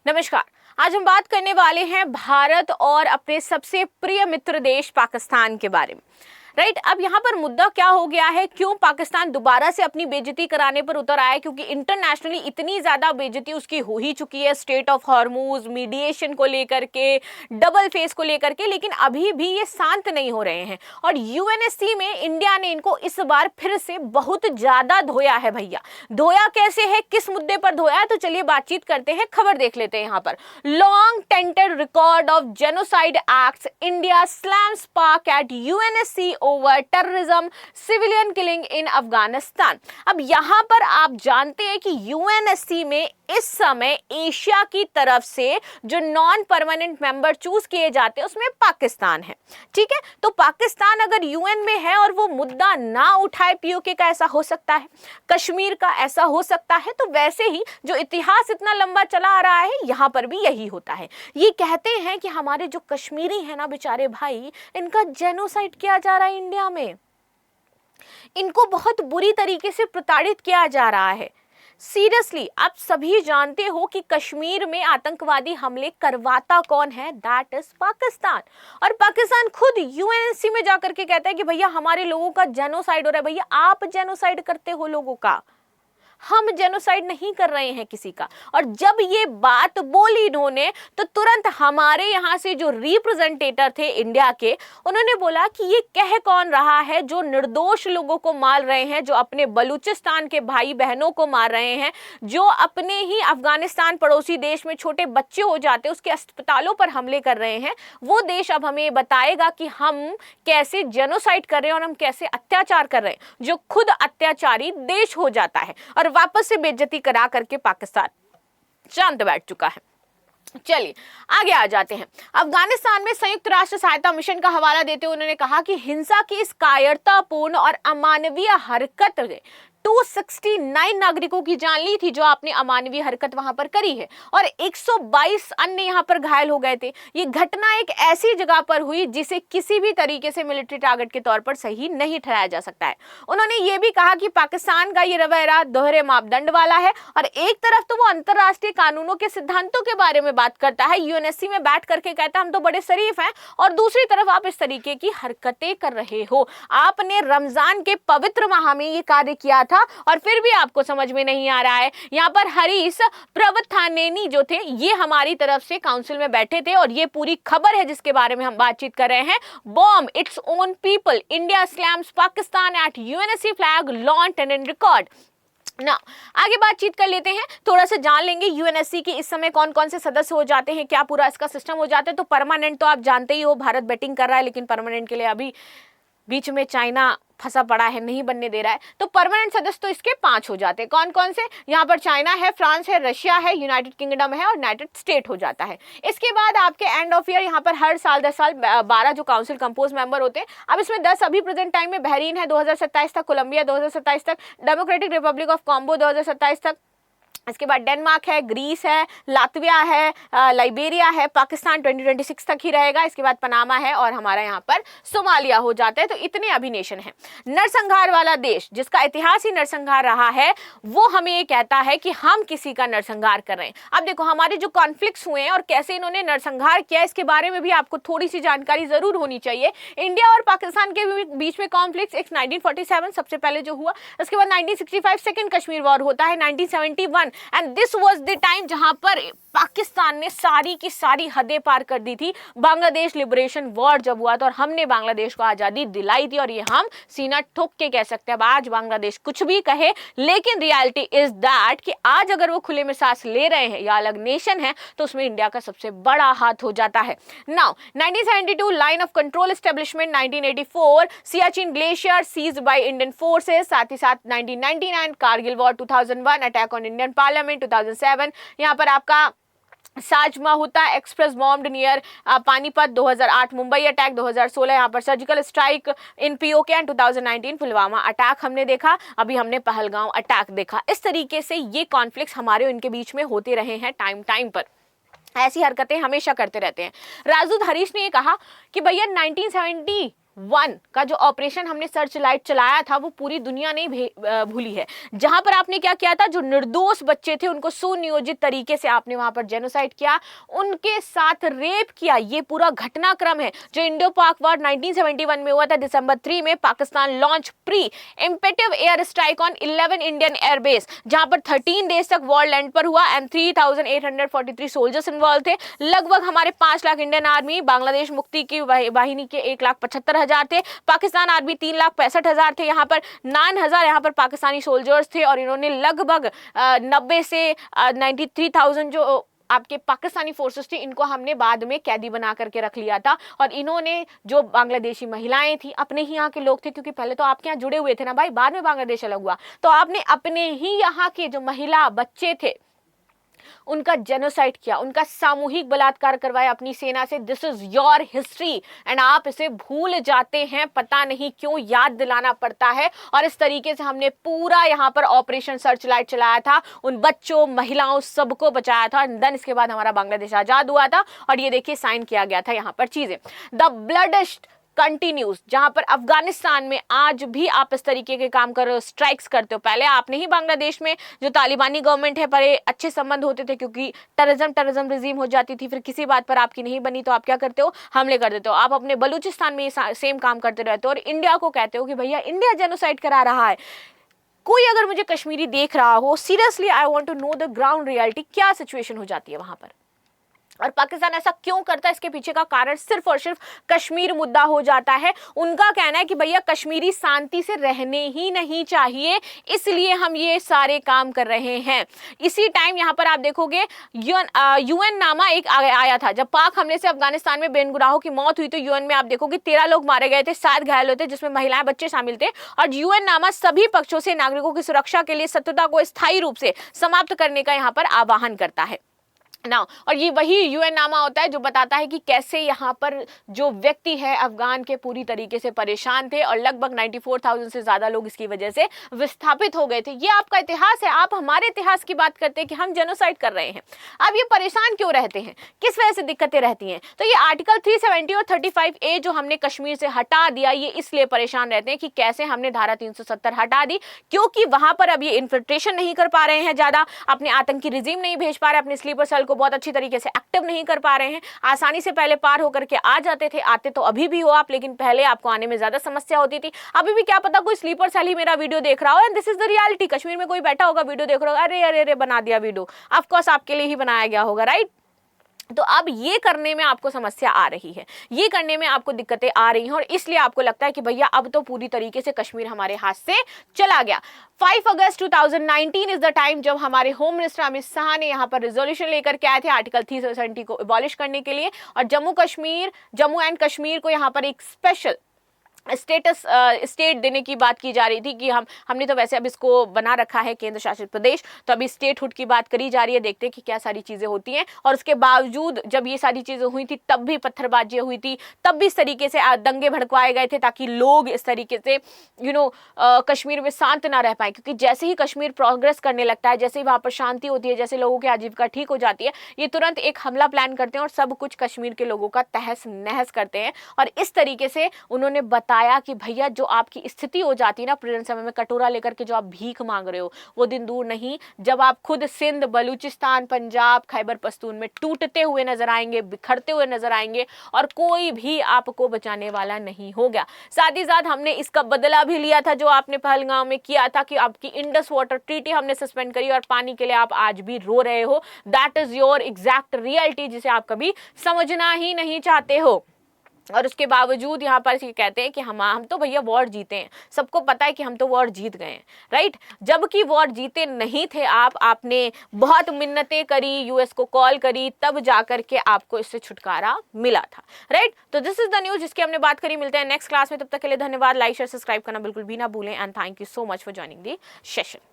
नमस्कार। आज हम बात करने वाले हैं भारत और अपने सबसे प्रिय मित्र देश पाकिस्तान के बारे में। राइट, अब यहाँ पर मुद्दा क्या हो गया है, क्यों पाकिस्तान दोबारा से अपनी बेइज्जती कराने पर उतर आया, क्योंकि इंटरनेशनली इतनी ज्यादा बेइज्जती उसकी हो ही चुकी है, स्टेट ऑफ हॉर्मूज, मीडिएशन को लेकर के, डबल फेस को लेकर के, लेकिन अभी भी ये शांत नहीं हो रहे हैं। और यूएनएससी में इंडिया ने इनको इस बार फिर से बहुत ज्यादा धोया है। भैया धोया कैसे है, किस मुद्दे पर धोया है, तो चलिए बातचीत करते हैं, खबर देख लेते हैं। यहाँ पर long tainted record of genocide acts, India slams Pak at UNSC over terrorism, civilian killing in Afghanistan. अब यहां पर आप जानते हैं कि यूएनएससी में इस समय एशिया की तरफ से जो नॉन परमानेंट मेंबर चूज किए जाते हैं उसमें पाकिस्तान है। ठीक है, तो पाकिस्तान अगर यूएन में है और वो मुद्दा ना उठाए, पीओके का ऐसा हो सकता है, कश्मीर का ऐसा हो सकता है, तो वैसे ही जो इतिहास इतना लंबा चला आ रहा है यहां पर भी यही होता है। ये कहते हैं कि हमारे जो कश्मीरी हैं ना बेचारे भाई, इनका जेनोसाइड किया जा रहा है इंडिया में, इनको बहुत बुरी तरीके से प्रताड़ित किया जा रहा है। सीरियसली, आप सभी जानते हो कि कश्मीर में आतंकवादी हमले करवाता कौन है, दैट इज पाकिस्तान। और पाकिस्तान खुद यूएनएससी में जाकर के कहता है कि भैया हमारे लोगों का जेनोसाइड हो रहा है। भैया आप जेनोसाइड करते हो लोगों का, हम जेनोसाइड नहीं कर रहे हैं किसी का। और जब ये बात बोली इन्होंने, तो तुरंत हमारे यहाँ से जो रिप्रेजेंटेटर थे इंडिया के, उन्होंने बोला कि ये कह कौन रहा है जो निर्दोष लोगों को मार रहे हैं, जो अपने बलूचिस्तान के भाई बहनों को मार रहे हैं, जो अपने ही अफगानिस्तान पड़ोसी देश में छोटे बच्चे हो जाते उसके अस्पतालों पर हमले कर रहे हैं। वो देश अब हमें बताएगा कि हम कैसे जेनोसाइड कर रहे हैं और हम कैसे अत्याचार कर रहे हैं, जो खुद अत्याचारी देश हो जाता है। और वापस से बेइज्जती करा करके पाकिस्तान शांत बैठ चुका है। चलिए आगे आ जाते हैं। अफगानिस्तान में संयुक्त राष्ट्र सहायता मिशन का हवाला देते हुए उन्होंने कहा कि हिंसा की इस कायरतापूर्ण और अमानवीय हरकत ने 269 नागरिकों की जान ली थी, जो आपने अमानवीय हरकत वहां पर करी है, और 122 अन्य यहां पर घायल हो गए थे। ये घटना एक ऐसी जगह पर हुई जिसे किसी भी तरीके से मिलिट्री टारगेट के तौर पर सही नहीं ठहराया जा सकता है। उन्होंने ये भी कहा कि पाकिस्तान का ये रवैया दोहरे मापदंड वाला है, और एक तरफ तो वो अंतरराष्ट्रीय कानूनों के सिद्धांतों के बारे में बात करता है, यूएनएससी में बैठ करके कहता है हम तो बड़े शरीफ हैं, और दूसरी तरफ आप इस तरीके की हरकतें कर रहे हो। आपने रमजान के पवित्र माह में ये कार्य किया और फिर भी आपको समझ में नहीं आ रहा है। यहां पर हरीश प्रवथानेनी जो थे, ये हमारी तरफ से काउंसिल में बैठे थे, और ये पूरी खबर है जिसके बारे में हम बातचीत कर रहे हैं। Bomb its own people, India slams Pakistan at UNSC flag launch and record. ना आगे बातचीत कर लेते हैं, थोड़ा सा जान लेंगे यूएनएससी के इस समय कौन कौन से सदस्य हो जाते हैं, क्या पूरा इसका सिस्टम हो जाता है। तो परमानेंट तो आप जानते ही हो, भारत बैटिंग कर रहा है, लेकिन परमानेंट के लिए अभी बीच में चाइना फंसा पड़ा है, नहीं बनने दे रहा है। तो परमानेंट सदस्य तो इसके 5 हो जाते हैं। कौन कौन से, यहाँ पर चाइना है, फ्रांस है, रशिया है, यूनाइटेड किंगडम है और यूनाइटेड स्टेट हो जाता है। इसके बाद आपके एंड ऑफ ईयर यहाँ पर हर साल 10 साल 12 जो काउंसिल कंपोज मेंबर होते हैं। अब इसमें 10 अभी प्रेजेंट टाइम में बहरीन है 2027 तक, कोलंबिया 2027 तक, डेमोक्रेटिक रिपब्लिक ऑफ कॉन्गो 2027 तक, इसके बाद डेनमार्क है, ग्रीस है, लातविया है, लाइबेरिया है, पाकिस्तान 2026 तक ही रहेगा, इसके बाद पनामा है और हमारा यहाँ पर सोमालिया हो जाता है। तो इतने अभी नेशन है। नरसंहार वाला देश जिसका इतिहास ही नरसंहार रहा है, वो हमें ये कहता है कि हम किसी का नरसंहार कर रहे हैं। अब देखो हमारे जो कॉन्फ्लिक्ट्स हुए हैं और कैसे इन्होंने नरसंहार किया, इसके बारे में भी आपको थोड़ी सी जानकारी जरूर होनी चाहिए। इंडिया और पाकिस्तान के बीच में कॉन्फ्लिक्ट 1947 सबसे पहले जो हुआ, उसके बाद 1965 सेकेंड कश्मीर वॉर होता है, 1971 and this was the time जहां पर पाकिस्तान ने सारी की सारी हदें पार कर दी थी। बांग्लादेश लिबरेशन वॉर जब हुआ था और हमने बांग्लादेश को आजादी दिलाई थी, और ये हम सीना ठोक के कह सकते हैं। अब आज बांग्लादेश कुछ भी कहे, लेकिन रियलिटी इज दैट कि आज अगर वो खुले में सांस ले रहे हैं या अलग नेशन है, तो उसमें इंडिया का सबसे बड़ा हाथ हो जाता है। Now 1972 line of control establishment, 1984 Siachen glacier seized by Indian forces, साथ ही साथ 1999 Kargil war, 2001 attack on Indian parliament, 2007 यहाँ पर आपका Samjhauta express bomb near Panipat, 2008 Mumbai attack, 2016 यहाँ पर surgical strike in PoK and 2019 Pulwama attack हमने देखा, अभी हमने पहलगांव अटैक देखा। इस तरीके से ये कॉन्फ्लिक्ट्स हमारे इनके बीच में होते रहे हैं टाइम टाइम पर। ऐसी हरकतें हमेशा करते रहते हैं। राजदूत हरीश ने ये कहा कि भैया 1970 1 का जो ऑपरेशन हमने सर्च लाइट चलाया था वो पूरी दुनिया नहीं भूली है, जहां पर आपने क्या किया था, जो निर्दोष बच्चे थे उनको सुनियोजित तरीके से आपने वहां पर जेनोसाइड किया, उनके साथ रेप किया। ये पूरा घटनाक्रम है जो इंडो पाक वॉर 1971 में हुआ था। दिसंबर 3 में Pakistan launch pre imperative air strike on 11 Indian airbase, जहां पर 13 डेज तक वॉर लैंड पर हुआ एंड 3843 सोल्जर्स इन्वॉल्व थे। लगभग हमारे 5 लाख इंडियन आर्मी, बांग्लादेश मुक्ति की वाहिनी के 1,75,000 थे, पाकिस्तान आर्मी 3,65,000 थे, यहाँ पर 9,000 यहाँ पर पाकिस्तानी सोल्जर्स थे और इन्होंने लगभग 90 से 93,000 जो आपके पाकिस्तानी फोर्सेस थी, इनको हमने बाद में कैदी बना करके रख लिया था। और इन्होंने जो बांग्लादेशी महिलाएं थी, अपने ही यहाँ के लोग थे, क्योंकि पहले तो आपके यहाँ जुड़े हुए थे ना भाई, बाद में बांग्लादेश अलग हुआ, तो आपने अपने ही यहाँ के जो महिला बच्चे थे उनका जेनोसाइड किया, उनका सामूहिक बलात्कार करवाया अपनी सेना से। This is your history and आप इसे भूल जाते हैं, पता नहीं क्यों याद दिलाना पड़ता है। और इस तरीके से हमने पूरा यहाँ पर ऑपरेशन सर्च लाइट चलाया था, उन बच्चों, महिलाओं, सबको बचाया था। देन इसके बाद हमारा बांग्लादेश आजाद हुआ था और ये देखिए साइन किया गया था यहाँ पर चीजें। द ब्लड कंटिन्यूज, जहां पर अफगानिस्तान में आज भी आप इस तरीके के काम कर रहे हो, स्ट्राइक्स करते हो। पहले आपने ही बांग्लादेश में जो तालिबानी गवर्नमेंट है पर अच्छे संबंध होते थे, क्योंकि टेररिज्म रिजीम हो जाती थी, फिर किसी बात पर आपकी नहीं बनी तो आप क्या करते हो, हमले कर देते हो। आप अपने बलूचिस्तान में सेम काम करते रहते हो और इंडिया को कहते हो कि भैया इंडिया जेनोसाइड करा रहा है। कोई अगर मुझे कश्मीरी देख रहा हो, seriously I want to know the ground reality, क्या सिचुएशन हो जाती है वहां पर और पाकिस्तान ऐसा क्यों करता है, इसके पीछे का कारण सिर्फ और सिर्फ कश्मीर मुद्दा हो जाता है। उनका कहना है कि भैया कश्मीरी शांति से रहने ही नहीं चाहिए, इसलिए हम ये सारे काम कर रहे हैं। इसी टाइम यहाँ पर आप देखोगे यूएन नामा एक आया था, जब पाक हमले से अफगानिस्तान में बेगुनाहों की मौत हुई तो यूएन में आप देखोगे 13 लोग मारे गए थे, 7 घायल हुए थे, जिसमें महिलाएं, बच्चे शामिल थे। और यूएन नामा सभी पक्षों से नागरिकों की सुरक्षा के लिए शत्रुता को स्थायी रूप से समाप्त करने का यहाँ पर आह्वान करता है ना। और ये वही यूएन नामा होता है जो बताता है कि कैसे यहाँ पर जो व्यक्ति है अफगान के पूरी तरीके से परेशान थे और लगभग 94,000 से ज्यादा लोग इसकी वजह से विस्थापित हो गए थे। ये आपका इतिहास है, आप हमारे इतिहास की बात करते हैं कि हम जेनोसाइड कर रहे हैं। अब ये परेशान क्यों रहते हैं, किस वजह से दिक्कतें रहती हैं, तो ये आर्टिकल 370 और 35A जो हमने कश्मीर से हटा दिया, ये इसलिए परेशान रहते हैं कि कैसे हमने धारा 370 हटा दी, क्योंकि वहां पर अब ये इन्फिल्ट्रेशन नहीं कर पा रहे हैं, ज्यादा अपने आतंकी रिजीम नहीं भेज पा रहे, अपने स्लीपर सेल बहुत अच्छी तरीके से एक्टिव नहीं कर पा रहे हैं। आसानी से पहले पार होकर के आ जाते थे, आते तो अभी भी हो आप, लेकिन पहले आपको आने में ज्यादा समस्या होती थी। अभी भी क्या पता कोई स्लीपर सेल ही मेरा वीडियो देख रहा हो and this is the reality. Kashmir में कोई बैठा होगा वीडियो देख रहा होगा, अरे अरे अरे बना दिया वीडियो, ऑफ कोर्स आपके लिए ही बनाया गया होगा, राइट। तो अब ये करने में आपको समस्या आ रही है, ये करने में आपको दिक्कतें आ रही हैं और इसलिए आपको लगता है कि भैया अब तो पूरी तरीके से कश्मीर हमारे हाथ से चला गया। 5 अगस्त 2019 इज द टाइम जब हमारे होम मिनिस्टर अमित शाह ने यहाँ पर रिजोल्यूशन लेकर के आए थे आर्टिकल 370 को एबॉलिश करने के लिए और जम्मू एंड कश्मीर को यहाँ पर एक स्पेशल स्टेट देने की बात की जा रही थी कि हमने तो वैसे अब इसको बना रखा है केंद्र शासित प्रदेश, तो अभी स्टेटहुड की बात करी जा रही है, देखते हैं कि क्या सारी चीजें होती हैं। और उसके बावजूद जब ये सारी चीजें हुई थी तब भी पत्थरबाजियां हुई थी, तब भी इस तरीके से दंगे भड़कवाए गए थे ताकि लोग इस तरीके से कश्मीर में शांत ना रह पाए, क्योंकि जैसे ही कश्मीर प्रोग्रेस करने लगता है, जैसे ही वहां पर शांति होती है, जैसे लोगों की आजीविका ठीक हो जाती है, ये तुरंत एक हमला प्लान करते हैं और सब कुछ कश्मीर के लोगों का तहस नहस करते हैं। और इस तरीके से उन्होंने बताया कि भैया जो आपकी स्थिति हो जाती है ना प्रेजेंट समय में, कटोरा लेकर के जो आप भीख मांग रहे हो, वो दिन दूर नहीं जब आप खुद सिंध, बलूचिस्तान, पंजाब, खैबर पख्तून में टूटते हुए नजर आएंगे, बिखरते हुए नजर आएंगे और कोई भी आपको बचाने वाला नहीं होगा। साथ ही साथ हमने इसका बदला भी लिया था जो आपने पहलगांव में किया था कि आपकी इंडस वाटर ट्रीटी हमने सस्पेंड करी और पानी के लिए आप आज भी रो रहे हो। That is your exact reality जिसे आप कभी समझना ही नहीं चाहते हो। और उसके बावजूद यहाँ पर कहते हैं कि हम तो भैया वॉर जीते हैं, सबको पता है कि हम तो वॉर जीत गए हैं, राइट। जबकि वॉर जीते नहीं थे आपने बहुत मिन्नतें करी, यूएस को कॉल करी, तब जाकर के आपको इससे छुटकारा मिला था, राइट। तो दिस इज द न्यूज जिसकी हमने बात करी। मिलते हैं नेक्स्ट क्लास में, तब तक के लिए धन्यवाद। लाइक शेयर सब्सक्राइब करना बिल्कुल भी ना भूलें and thank you so much for joining the session.